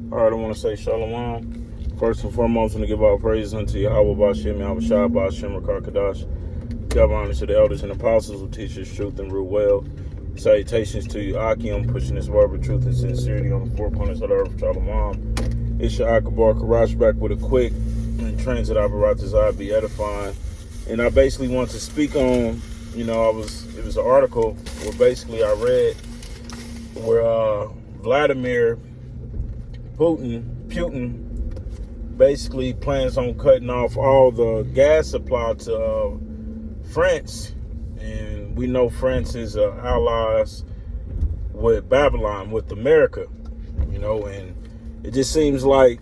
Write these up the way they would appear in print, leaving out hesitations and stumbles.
All right, I want to say shalom. First and foremost, I want to give all praises unto Yahweh Bashim, Yahweh Shah, Bashim, Rakakadash. Give honor to the elders and apostles who teach us truth and rule well. Salutations to you, Akim, pushing this word of truth and sincerity on the four corners of the earth. Shalom. It's your Akabar Karash back with a quick and transit Abaratazai be edifying. And I basically want to speak on, it was an article where basically I read where Vladimir Putin basically plans on cutting off all the gas supply to France. And we know France is allies with Babylon, with America, and it just seems like,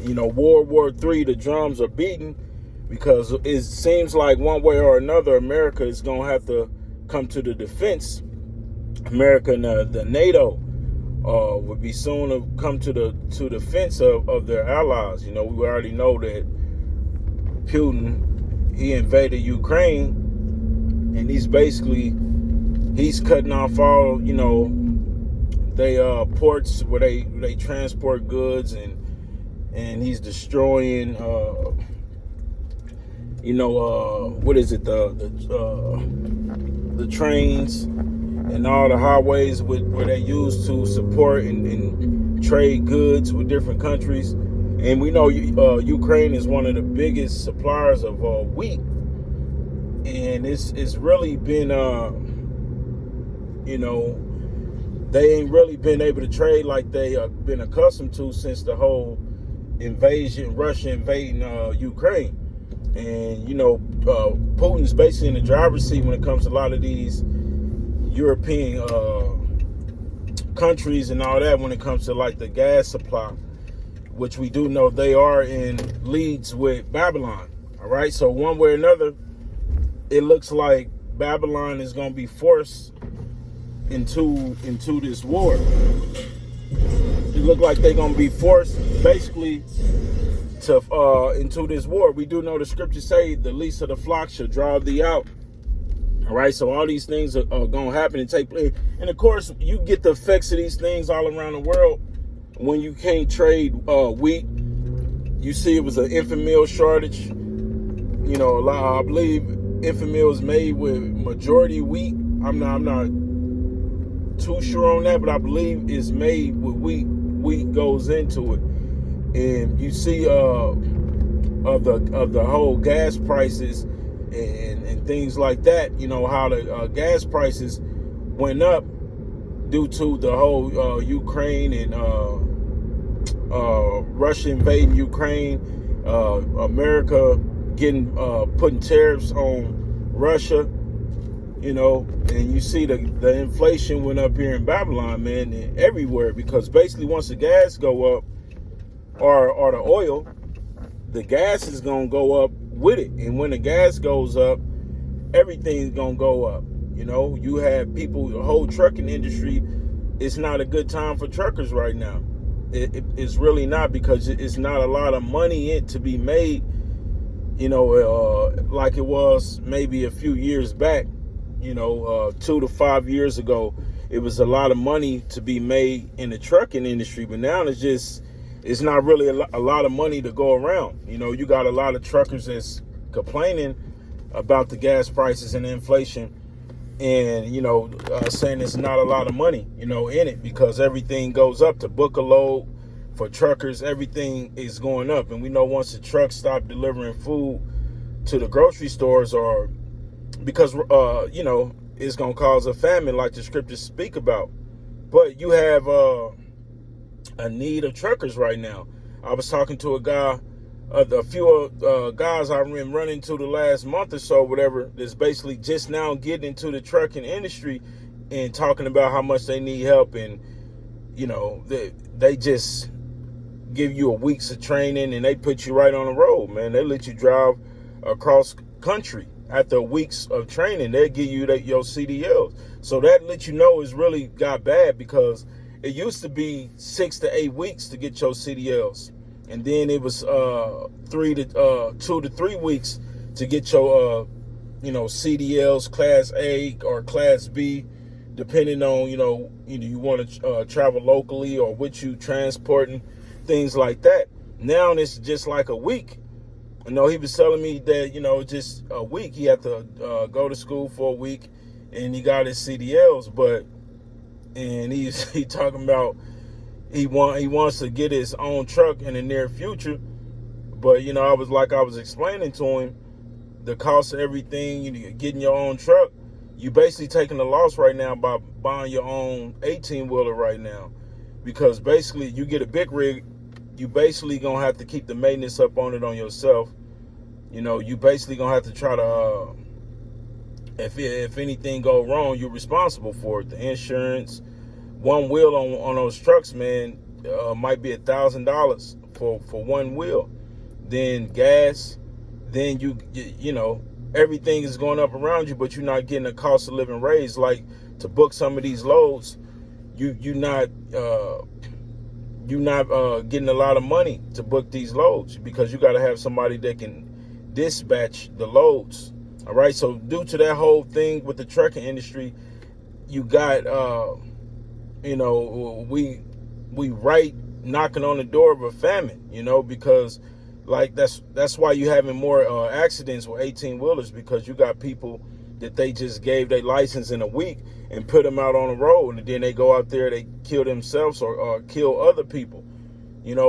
World War III, the drums are beating, because it seems like one way or another, America is going to have to come to the defense. America and the NATO would be soon to come to the defense of their allies. We already know that Putin, he invaded Ukraine, and he's cutting off all, they ports where they transport goods, and he's destroying what is it, the trains and all the highways where they use to support and trade goods with different countries. And we know Ukraine is one of the biggest suppliers of wheat, and it's really been they ain't really been able to trade like they been accustomed to since the whole Russia invading Ukraine. And Putin's basically in the driver's seat when it comes to a lot of these European countries and all that, when it comes to like the gas supply, which we do know they are in leads with Babylon. All right, so one way or another, it looks like Babylon is going to be forced into this war. It look like they're going to be forced basically to into this war. We do know the scriptures say the least of the flock shall drive thee out. All right, so all these things are going to happen and take place. And of course, you get the effects of these things all around the world when you can't trade wheat. You see, it was an infant meal shortage. I believe infant meal is made with majority wheat. I'm not too sure on that, but I believe it's made with wheat. Wheat goes into it, and you see of the whole gas prices and things like that. How the gas prices went up due to the whole Ukraine and Russia invading Ukraine, America putting tariffs on Russia, and you see the inflation went up here in Babylon, man, and everywhere, because basically once the gas go up, or the oil, the gas is going to go up with it. And when the gas goes up, everything's going to go up. You have people, the whole trucking industry, it's not a good time for truckers right now. It's really not, because it's not a lot of money to be made, like it was maybe a few years back, 2 to 5 years ago. It was a lot of money to be made in the trucking industry, but now it's not really a lot of money to go around. You got a lot of truckers that's complaining about the gas prices and inflation, and saying it's not a lot of money in it, because everything goes up. To book a load for truckers, everything is going up. And we know once the trucks stop delivering food to the grocery stores, or because it's going to cause a famine like the scriptures speak about. But you have a need of truckers right now. I was talking to a guy, a few guys I've been running into the last month or so, whatever, that's basically just now getting into the trucking industry and talking about how much they need help. And they just give you a week's of training and they put you right on the road, man. They let you drive across country. After weeks of training, they give you your CDLs. So that lets you know it's really got bad, because it used to be 6 to 8 weeks to get your CDLs, and then it was 2 to 3 weeks to get your CDLs, Class A or Class B, depending on you want to travel locally or what you transporting. things like that. Now it's just like a week. He was telling me that, just a week. He had to go to school for a week, and he got his CDLs. And he talking about he wants to get his own truck in the near future. But I was explaining to him the cost of everything. Getting your own truck, you basically taking a loss right now by buying your own 18-wheeler right now, because basically you get a big rig, you basically gonna have to keep the maintenance up on it on yourself. You basically gonna have to try to if anything go wrong, you're responsible for it. The insurance, one wheel on those trucks, man, might be $1,000 for one wheel. Then gas, then everything is going up around you, but you're not getting a cost of living raise. Like, to book some of these loads, you're not getting a lot of money to book these loads, because you got to have somebody that can dispatch the loads. All right. So due to that whole thing with the trucking industry, you got we right knocking on the door of a famine, because like that's why you having more accidents with 18-wheelers, because you got people that they just gave their license in a week and put them out on the road, and then they go out there, they kill themselves or kill other people.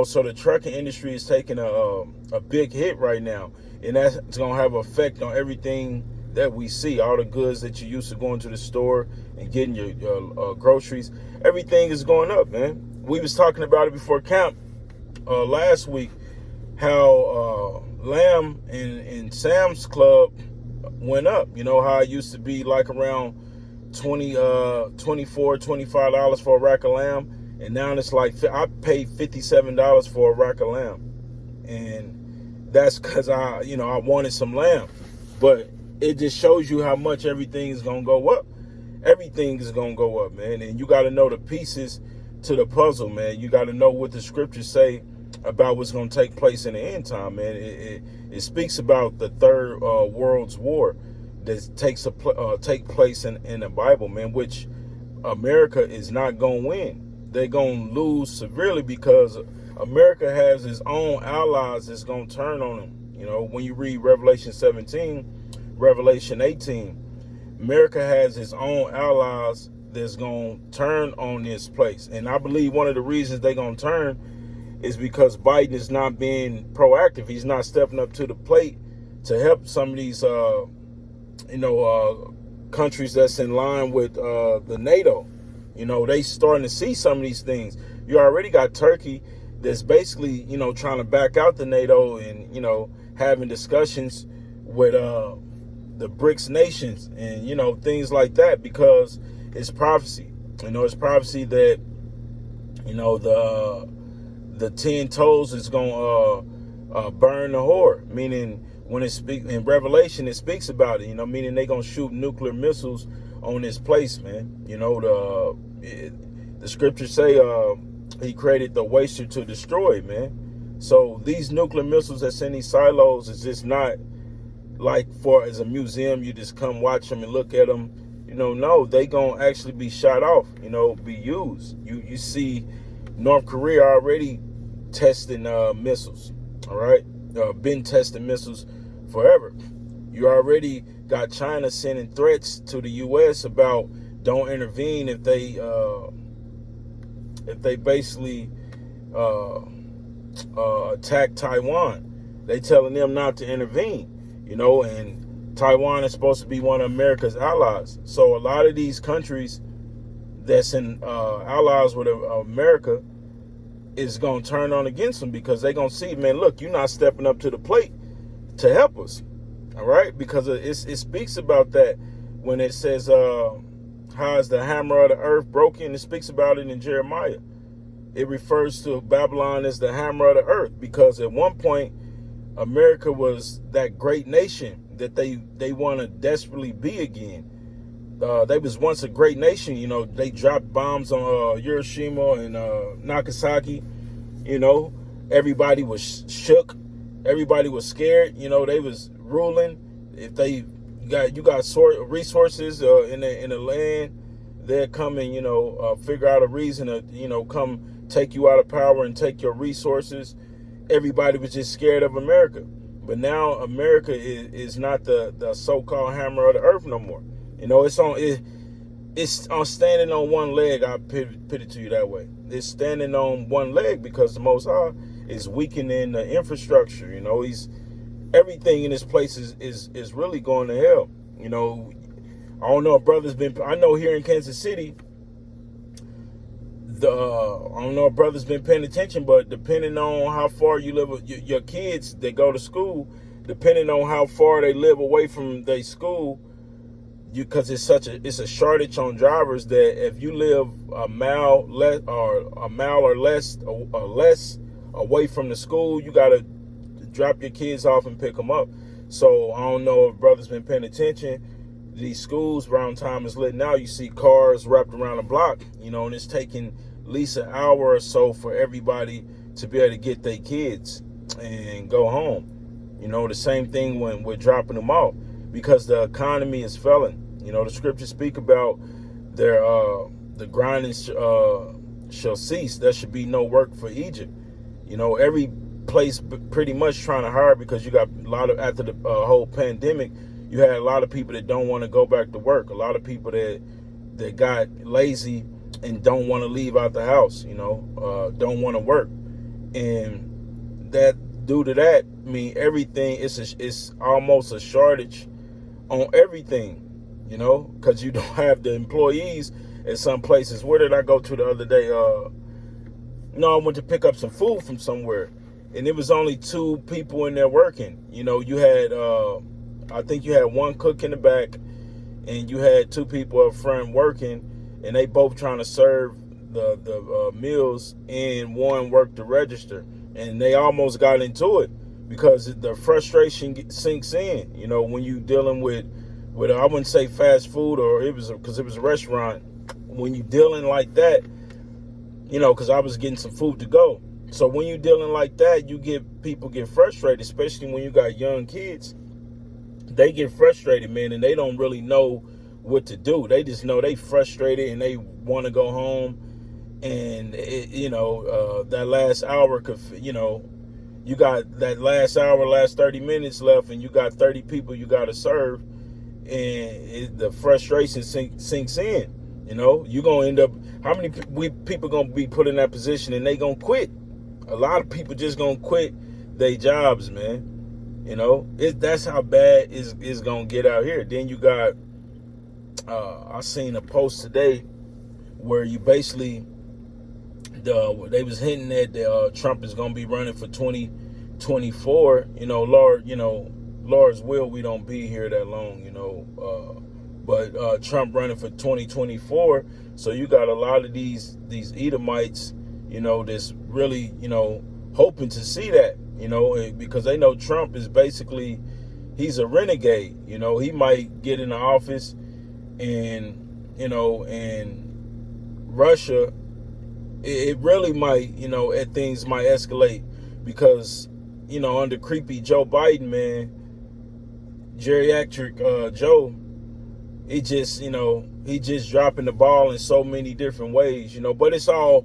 So the trucking industry is taking a big hit right now, and that's going to have an effect on everything that we see. All the goods that you used to going to the store and getting your groceries, everything is going up, man. We was talking about it before camp last week, how lamb in Sam's Club went up. How it used to be like around $24, $25 for a rack of lamb, and now it's like I paid $57 for a rack of lamb, and that's because I wanted some lamb. But it just shows you how much everything is gonna go up. Everything is gonna go up, man, and you got to know the pieces to the puzzle, man. You got to know what the scriptures say about what's going to take place in the end time, man. It speaks about the third world's war that take place in the Bible, man, which America is not going to win. They're going to lose severely, because America has its own allies that's going to turn on them. When you read Revelation 17, Revelation 18, America has its own allies that's going to turn on this place. And I believe one of the reasons they're going to turn is because Biden is not being proactive. He's not stepping up to the plate to help some of these, countries that's in line with the NATO. They starting to see some of these things. You already got Turkey that's basically, trying to back out the NATO and, having discussions with the BRICS nations and, things like that, because it's prophecy. It's prophecy that, the 10 toes is going to burn the whore, meaning when it speaks in Revelation, it speaks about it, meaning they're going to shoot nuclear missiles on this place, man. The scriptures say he created the waster to destroy, man. So these nuclear missiles that's in these silos is just not like as a museum, you just come watch them and look at them. No, they gonna actually be shot off, be used. You see North Korea already testing missiles, all right? Been testing missiles forever. You already got China sending threats to the U.S. about don't intervene if they basically attack Taiwan. They telling them not to intervene, and Taiwan is supposed to be one of America's allies. So a lot of these countries that's in allies with America is going to turn on against them, because they're going to see, man, look, you're not stepping up to the plate to help us. All right. Because it speaks about that when it says, how is the hammer of the earth broken? It speaks about it in Jeremiah. It refers to Babylon as the hammer of the earth, because at one point, America was that great nation that they want to desperately be again. They was once a great nation. They dropped bombs on Hiroshima and Nagasaki. Everybody was shook. Everybody was scared. They was ruling. If you got resources in the land, they'll come and, figure out a reason to, come take you out of power and take your resources. Everybody was just scared of America. But now America is not the so-called hammer of the earth no more. It's on standing on one leg. I put it to you that way. It's standing on one leg because the Most High is weakening the infrastructure. Everything in this place is really going to hell. I don't know if I know here in Kansas City, I don't know if brothers been paying attention, but depending on how far you live with your kids that go to school, depending on how far they live away from their school, because it's a shortage on drivers, that if you live a mile or less away from the school, you gotta drop your kids off and pick them up. So I don't know if brothers been paying attention. These schools around time is lit now. You see cars wrapped around the block, and it's taking at least an hour or so for everybody to be able to get their kids and go home. The same thing when we're dropping them out, because the economy is failing. The scriptures speak about the grinding shall cease. There should be no work for Egypt. Every place pretty much trying to hire, because you got a lot of, after the whole pandemic, you had a lot of people that don't want to go back to work. A lot of people that got lazy and don't want to leave out the house, don't want to work. And that, due to that, everything, it's almost a shortage on everything, because you don't have the employees at some places. Where did I go to the other day? I went to pick up some food from somewhere, and it was only 2 people in there working. You had, I think you had 1 cook in the back, and you had 2 people up front working, and they both trying to serve the meals, and 1 worked the register, and they almost got into it because the frustration sinks in. When you dealing with I wouldn't say fast food, or because it was a restaurant. When you dealing like that, because I was getting some food to go. So when you dealing like that, people get frustrated, especially when you got young kids. They get frustrated, man, and they don't really know what to do. They just know they frustrated and they want to go home. And that last hour could, you got that last 30 minutes left, and you got 30 people you got to serve, and the frustration sinks in. You're gonna end up, how many people gonna be put in that position and they gonna quit? A lot of people just gonna quit their jobs, man. That's how bad it's gonna get out here. Then you got, I seen a post today where you basically, they was hinting that Trump is gonna be running for 2024. Lord's will, we don't be here that long. But Trump running for 2024. So you got a lot of these Edomites, that's really, hoping to see that. Because they know Trump is basically, he's a renegade. He might get in the office, and, and Russia, it really might, things might escalate, because, under creepy Joe Biden, man, geriatric Joe, he just dropping the ball in so many different ways, but it's all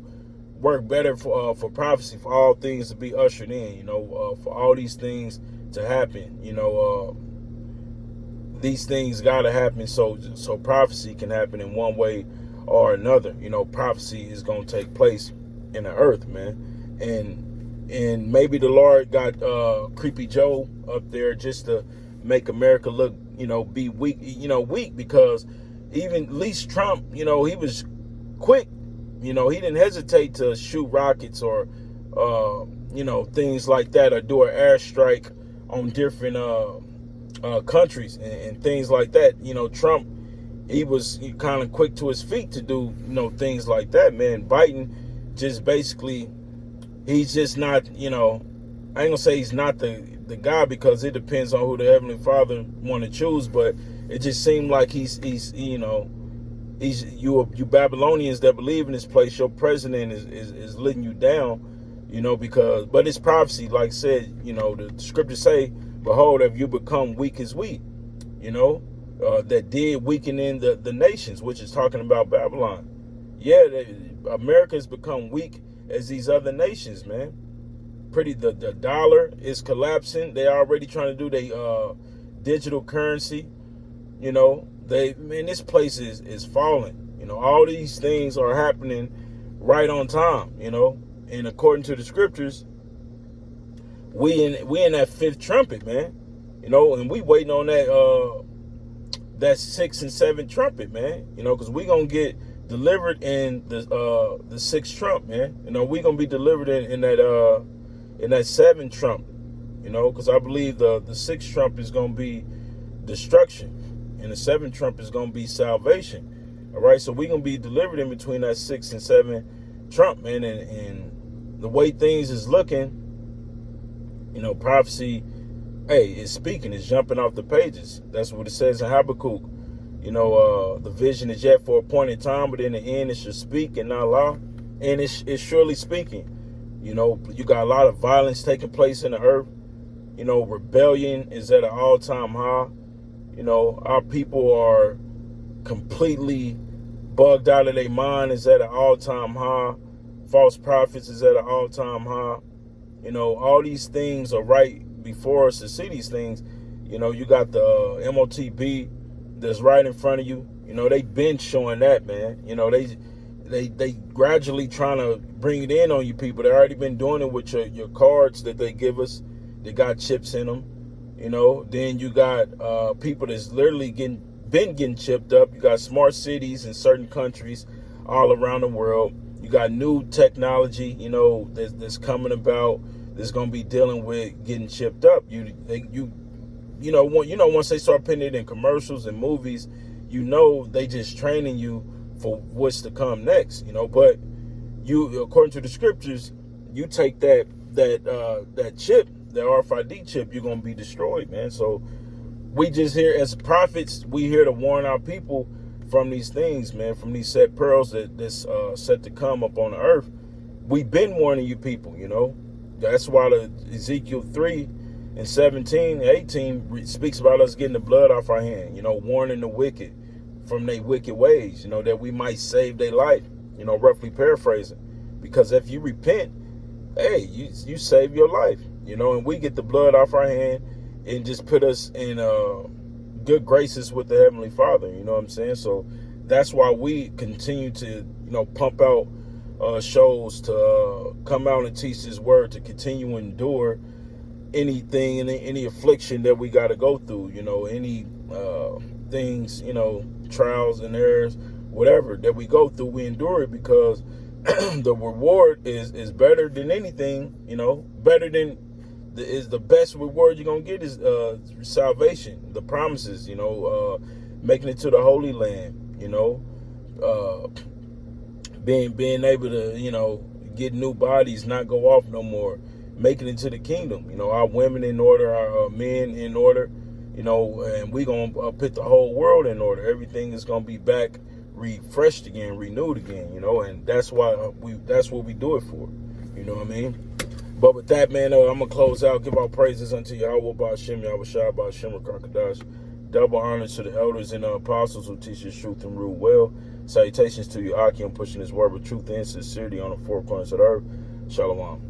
work better for prophecy, for all things to be ushered in, for all these things to happen, these things gotta happen so prophecy can happen in one way or another. Prophecy is gonna take place in the earth, man, and maybe the Lord got creepy Joe up there just to make America look, be weak, weak, because even at least Trump, he was quick. He didn't hesitate to shoot rockets or, things like that, or do an airstrike on different countries and things like that. Trump, he was kind of quick to his feet to do, things like that, man. Biden just basically, he's just not, I ain't gonna say he's not the guy, because it depends on who the Heavenly Father want to choose, but it just seemed like he's you Babylonians that believe in this place, your president is letting you down, but it's prophecy, like I said, the scriptures say, behold, if you become weak as we, that did weaken in the nations, which is talking about Babylon. Yeah, America has become weak as these other nations, man. The dollar is collapsing. They already trying to do their digital currency. You know, this place is falling. You know, all these things are happening right on time. You know, and according to the scriptures, we in that fifth trumpet, man. You know, and we waiting on that sixth and seventh trumpet, man. You know, because we gonna get delivered in the sixth trump, man. You know, we gonna be delivered in that seventh trump. You know, because I believe the sixth trump is gonna be destruction, and the seventh trump is gonna be salvation. All right, so we gonna be delivered in between that sixth and seventh trump, man. And the way things is looking, you know, prophecy, hey, it's speaking, it's jumping off the pages. That's what it says in Habakkuk. You know, the vision is yet for a point in time, but in the end it should speak and not lie. And it's surely speaking. You know, you got a lot of violence taking place in the earth. You know, rebellion is at an all-time high. You know, our people are completely bugged out of their mind, is at an all-time high. False prophets is at an all-time high. You know, all these things are right before us to see these things. You know, you got the MOTB that's right in front of you. You know, they've been showing that, man. You know, they gradually trying to bring it in on you people. They already been doing it with your cards that they give us. They got chips in them. You know, then you got people that's literally been getting chipped up. You got smart cities in certain countries all around the world. You got new technology, you know, that's coming about. That's gonna be dealing with getting chipped up. You know, once they start putting it in commercials and movies, you know they just training you for what's to come next. You know, but you, according to the scriptures, you take that chip, the RFID chip, you're gonna be destroyed, man. So we just here as prophets, we here to warn our people from these things, man, from these set pearls that's set to come up on the earth. We've been warning you people, you know. That's why the Ezekiel 3 and 17, 18 speaks about us getting the blood off our hand, you know, warning the wicked from their wicked ways, you know, that we might save their life, you know, roughly paraphrasing. Because if you repent, hey, you save your life, you know, and we get the blood off our hand and just put us in good graces with the Heavenly Father, you know what I'm saying? So that's why we continue to, you know, pump out shows to come out and teach His word, to continue to endure anything and any affliction that we got to go through, you know, any things, you know, trials and errors, whatever that we go through, we endure it because the reward is better than anything, you know, better than the best reward you're gonna get is salvation, the promises, you know, making it to the Holy Land, you know, being able to, you know, get new bodies, not go off no more, making it to the kingdom, you know, our women in order, our men in order, you know, and we gonna put the whole world in order. Everything is gonna be back, refreshed again, renewed again, you know, and that's why that's what we do it for, you know what I mean? But with that, man, I'm gonna close out. Give our praises unto Yahweh, Ba'ashem, Yahweh Shai, Ba'ashem, Rakakadash. Double honors to the elders and the apostles who teach His truth and rule well. Salutations to you, Aki, pushing His word with truth and sincerity on the four corners of the earth. Shalom.